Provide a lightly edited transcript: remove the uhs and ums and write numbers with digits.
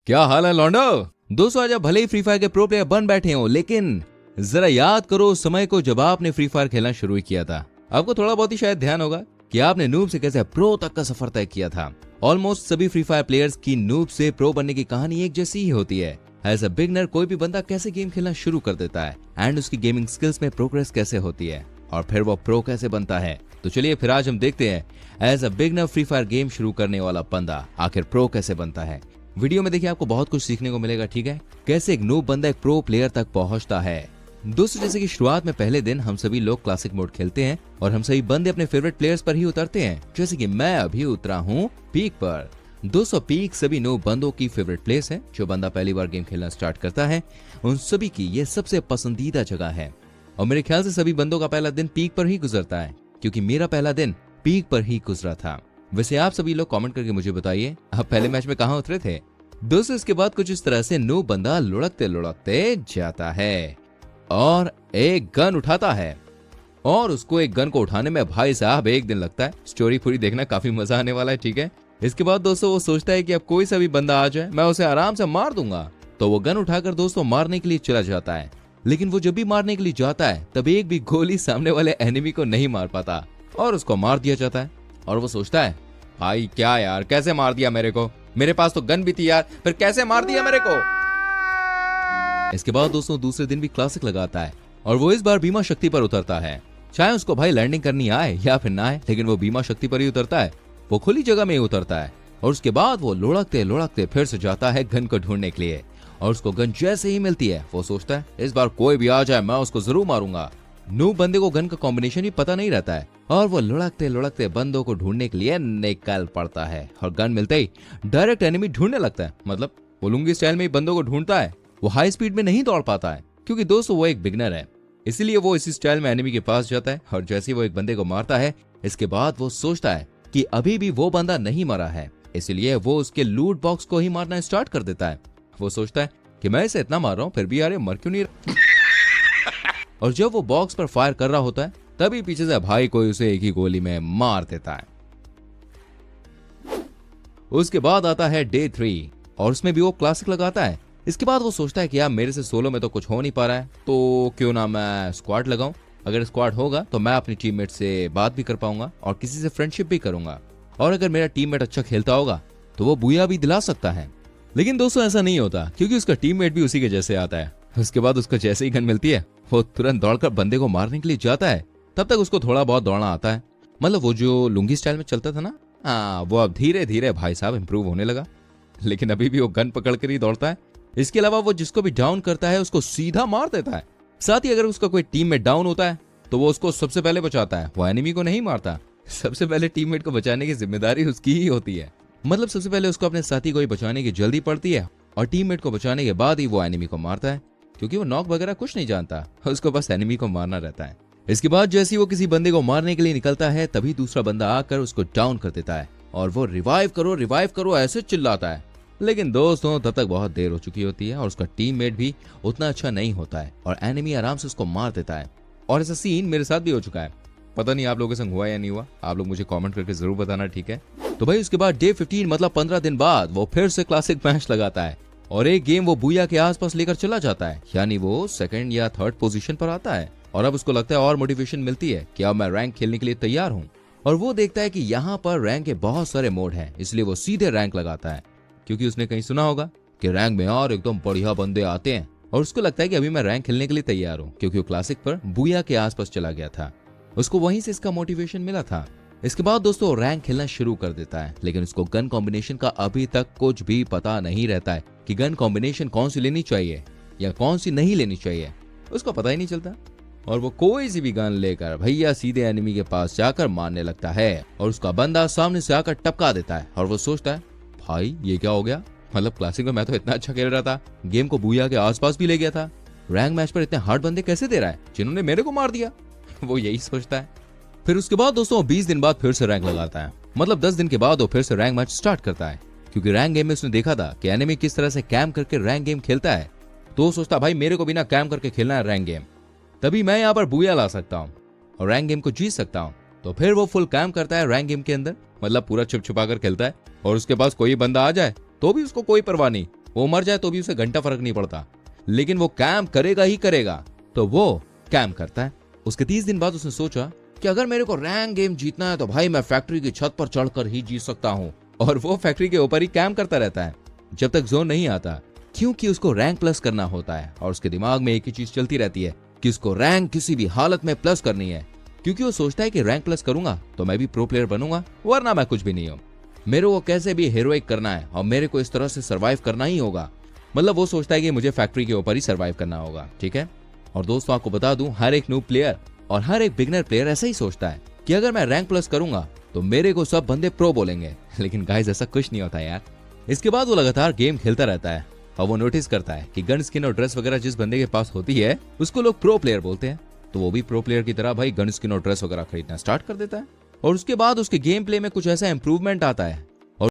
क्या हाल है लौंडो। दोस्तों आज आप भले ही फ्री फायर के प्रो प्लेयर बन बैठे हो, लेकिन जरा याद करो उस समय को जब आपने फ्री फायर खेलना शुरू किया था। आपको थोड़ा बहुत ही शायद ध्यान होगा कि आपने नूब से कैसे प्रो तक का सफर तय किया था। ऑलमोस्ट सभी फ्री फायर प्लेयर्स की नूब से प्रो बनने की कहानी एक जैसी ही होती है। एज अ बिगनर कोई भी बंदा कैसे गेम खेलना शुरू कर देता है एंड उसकी गेमिंग स्किल्स में प्रोग्रेस कैसे होती है और फिर वो प्रो कैसे बनता है। तो चलिए फिर आज हम देखते हैं as a beginner Free Fire game शुरू करने वाला बंदा आखिर प्रो कैसे बनता है। वीडियो में देखिए आपको बहुत कुछ सीखने को मिलेगा, ठीक है, कैसे एक नूब बंदा एक प्रो प्लेयर तक पहुंचता है। दोस्तों जैसे कि शुरुआत में पहले दिन हम सभी लोग क्लासिक मोड खेलते हैं और हम सभी बंदे अपने फेवरेट प्लेयर्स पर ही उतरते हैं, जैसे कि मैं अभी उतरा हूँ पीक पर। दोस्तों पीक सभी नूब बंदों की फेवरेट प्लेस है। जो बंदा पहली बार गेम खेलना स्टार्ट करता है उन सभी की ये सबसे पसंदीदा जगह है और मेरे ख्याल से सभी बंदों का पहला दिन पीक पर ही गुजरता है, क्योंकि मेरा पहला दिन पीक पर ही गुजरा था। वैसे आप सभी लोग कमेंट करके मुझे बताइए आप पहले मैच में कहाँ उतरे थे। दोस्तों इसके बाद कुछ इस तरह से नूब बंदा लुढ़कते लुढ़कते जाता है और एक गन उठाता है और उसको एक गन को उठाने में भाई साहब एक दिन लगता है। स्टोरी पूरी देखना, काफी मजा आने वाला है, ठीक है। इसके बाद दोस्तों वो सोचता है कि अब कोई सा भी बंदा आ जाए मैं उसे आराम से मार दूंगा, तो वो गन उठाकर दोस्तों मारने के लिए चला जाता है। लेकिन वो जब भी मारने के लिए जाता है तब एक भी गोली सामने वाले एनिमी को नहीं मार पाता और उसको मार दिया जाता है। और वो सोचता है भाई क्या यार, कैसे मार दिया मेरे को, मेरे पास तो गन भी थी यार, फिर कैसे मार दिया मेरे को। इसके बाद दोस्तों दूसरे दिन भी क्लासिक लगाता है और वो इस बार बीमा शक्ति पर उतरता है। चाहे उसको भाई लैंडिंग करनी आए या फिर ना आए, लेकिन वो बीमा शक्ति पर ही उतरता है। वो खुली जगह में ही उतरता है और उसके बाद वो लुढ़कते लुढ़कते फिर से जाता है गन को ढूंढने के लिए। और उसको गन जैसे ही मिलती है वो सोचता है इस बार कोई भी आ जाए मैं उसको जरूर मारूंगा। नूब बंदे को गन का कॉम्बिनेशन भी पता नहीं रहता है और वो लुढ़कते लुढ़कते बंदों को ढूंढने के लिए निकल पड़ता है और गन मिलते ही डायरेक्ट एनिमी ढूंढने लगता है। मतलब वो लुंगी स्टाइल में ही बंदों को ढूंढता है। वो हाई स्पीड में नहीं दौड़ पाता है क्योंकि दोस्तों वो एक बिगनर है, इसीलिए वो इसी स्टाइल में एनिमी के पास जाता है और जैसे ही वो एक बंदे को मारता है इसके बाद वो सोचता है कि अभी भी वो बंदा नहीं मरा है, इसलिए वो उसके लूट बॉक्स को ही मारना स्टार्ट कर देता है। वो सोचता है कि मैं इसे इतना मार रहा हूँ फिर भी यार ये मर क्यों नहीं रहा। और जब वो बॉक्स पर फायर कर रहा होता है तभी पीछे से भाई कोई उसे एक ही गोली में मार देता है। उसके बाद आता है डे 3 और उसमें भी वो क्लासिक लगाता है। इसके बाद वो सोचता है कि यार मेरे से सोलो में तो कुछ हो नहीं पा रहा है, तो क्यों ना मैं स्क्वाड लगाऊं। अगर स्क्वाड होगा तो मैं अपनी टीममेट से बात भी कर पाऊंगा और किसी से फ्रेंडशिप भी करूंगा, और अगर मेरा टीममेट अच्छा खेलता होगा तो वो बुया भी दिला सकता है। लेकिन दोस्तों ऐसा नहीं होता, क्योंकि उसका टीममेट भी उसी के जैसे आता है। उसके बाद उसको जैसे ही गन मिलती है वो तुरंत दौड़कर बंदे को मारने के लिए जाता है। तब तक उसको थोड़ा बहुत दौड़ना आता है, मतलब वो जो लुंगी स्टाइल में चलता था ना, वो अब धीरे धीरे भाई साहब इंप्रूव होने लगा। लेकिन अभी भी वो गन पकड़ कर ही दौड़ता है। इसके अलावा वो जिसको भी डाउन करता है उसको सीधा मार देता है। साथ ही अगर उसका कोई टीममेट डाउन होता है तो वो उसको सबसे पहले बचाता है, वो एनिमी को नहीं मारता। सबसे पहले टीममेट को बचाने की जिम्मेदारी उसकी ही होती है। मतलब सबसे पहले उसको अपने साथी को ही बचाने की जल्दी पड़ती है और टीममेट को बचाने के बाद ही वो एनिमी को मारता है, क्योंकि वो नॉक वगैरह कुछ नहीं जानता, उसको बस एनिमी को मारना रहता है। इसके बाद जैसे ही वो किसी बंदे को मारने के लिए निकलता है तभी दूसरा बंदा आकर उसको डाउन कर देता है और वो रिवाइव करो ऐसे चिल्लाता है। लेकिन दोस्तों तब तक बहुत देर हो चुकी होती है और उसका टीममेट भी उतना अच्छा नहीं होता है और एनिमी आराम से उसको मार देता है। और ऐसा सीन मेरे साथ भी हो चुका है। पता नहीं आप लोगों के संग हुआ या नहीं हुआ, आप लोग मुझे कमेंट करके जरूर बताना, ठीक है। तो भाई उसके बाद डे 15 मतलब 15 दिन बाद वो फिर से क्लासिक मैच लगाता है और एक गेम वो बुया के आसपास लेकर चला जाता है, यानी वो सेकंड या थर्ड पोजीशन पर आता है। और अब उसको लगता है और मोटिवेशन मिलती है कि अब मैं रैंक खेलने के लिए तैयार हूँ। और वो देखता है कि यहाँ पर रैंक के बहुत सारे मोड हैं, इसलिए वो सीधे रैंक लगाता है, क्योंकि उसने कहीं सुना होगा कि रैंक में और एकदम बढ़िया बंदे आते हैं। और उसको लगता है कि अभी मैं रैंक खेलने के लिए तैयार हूँ, क्योंकि वो क्लासिक पर बुया के आसपास चला गया था, उसको वहीं से इसका मोटिवेशन मिला था। इसके बाद दोस्तों रैंक खेलना शुरू कर देता है, लेकिन उसको गन कॉम्बिनेशन का अभी तक कुछ भी पता नहीं रहता है कि गन कॉम्बिनेशन कौन सी लेनी चाहिए या कौन सी नहीं लेनी चाहिए, उसको पता ही नहीं चलता। और वो कोई सी भी गन लेकर भैया सीधे एनिमी के पास जाकर मारने लगता है और उसका बंदा सामने से आकर टपका देता है। और वो सोचता है भाई ये क्या हो गया, मतलब क्लासिक में मैं तो इतना अच्छा खेल रहा था, गेम को बुया के आसपास भी ले गया था, रैंक मैच पर इतने हार्ड बंदे कैसे दे रहा है जिन्होंने मेरे को मार दिया। वो यही सोचता है। फिर उसके बाद दोस्तों 20 दिन बाद फिर से रैंक लगाता है, मतलब 10 दिन के बाद वो फिर से रैंक मैच स्टार्ट करता है, क्योंकि रैंक गेम में उसने देखा था कि एनिमी किस तरह से कैम करके रैंक गेम खेलता है। तो सोचता भाई मेरे को भी ना कैम करके खेलना है रैंक गेम, तभी मैं यहाँ पर बुया ला सकता हूँ और रैंक गेम को जीत सकता हूँ। तो फिर वो फुल कैम करता है रैंक गेम के अंदर, मतलब पूरा छुप छुपा कर खेलता है और उसके पास कोई बंदा आ जाए तो भी उसको कोई परवाह नहीं, वो मर जाए तो भी उसे घंटा फर्क नहीं पड़ता, लेकिन वो कैंप करेगा ही करेगा। तो वो कैंप करता है। उसके 30 दिन बाद उसने सोचा कि अगर मेरे को रैंक गेम जीतना है तो भाई मैं फैक्ट्री की छत पर चढ़कर ही जीत सकता हूँ। और वो फैक्ट्री के ऊपर ही कैंप करता रहता है जब तक जोन नहीं आता, क्योंकि उसको रैंक प्लस करना होता है। और उसके दिमाग में एक ही चीज चलती रहती है कि उसको रैंक किसी भी हालत में प्लस करनी है, क्योंकि वो सोचता है कि रैंक प्लस करूंगा तो मैं भी प्रो प्लेयर बनूंगा, वरना मैं कुछ भी नहीं हूँ। मेरे को कैसे भी हीरोइक करना है और मेरे को इस तरह से सर्वाइव करना ही होगा। मतलब वो सोचता है कि मुझे फैक्ट्री के ऊपर ही सर्वाइव करना होगा, ठीक है। और दोस्तों आपको बता दूं, हर एक नूब प्लेयर और हर एक बिगनर प्लेयर ऐसा ही सोचता है कि अगर मैं रैंक प्लस करूंगा तो मेरे को सब बंदे प्रो बोलेंगे। लेकिन गाइस ऐसा कुछ नहीं होता यार। इसके बाद वो लगातार गेम खेलता रहता है और वो नोटिस करता है कि गन स्किन और ड्रेस वगैरह जिस बंदे के पास होती है उसको लोग प्रो प्लेयर बोलते हैं। तो वो भी प्रो प्लेयर की तरह भाई गन स्किन और ड्रेस वगैरह खरीदना स्टार्ट कर देता है। और उसके बाद उसके गेम प्ले में कुछ ऐसा इंप्रूवमेंट आता है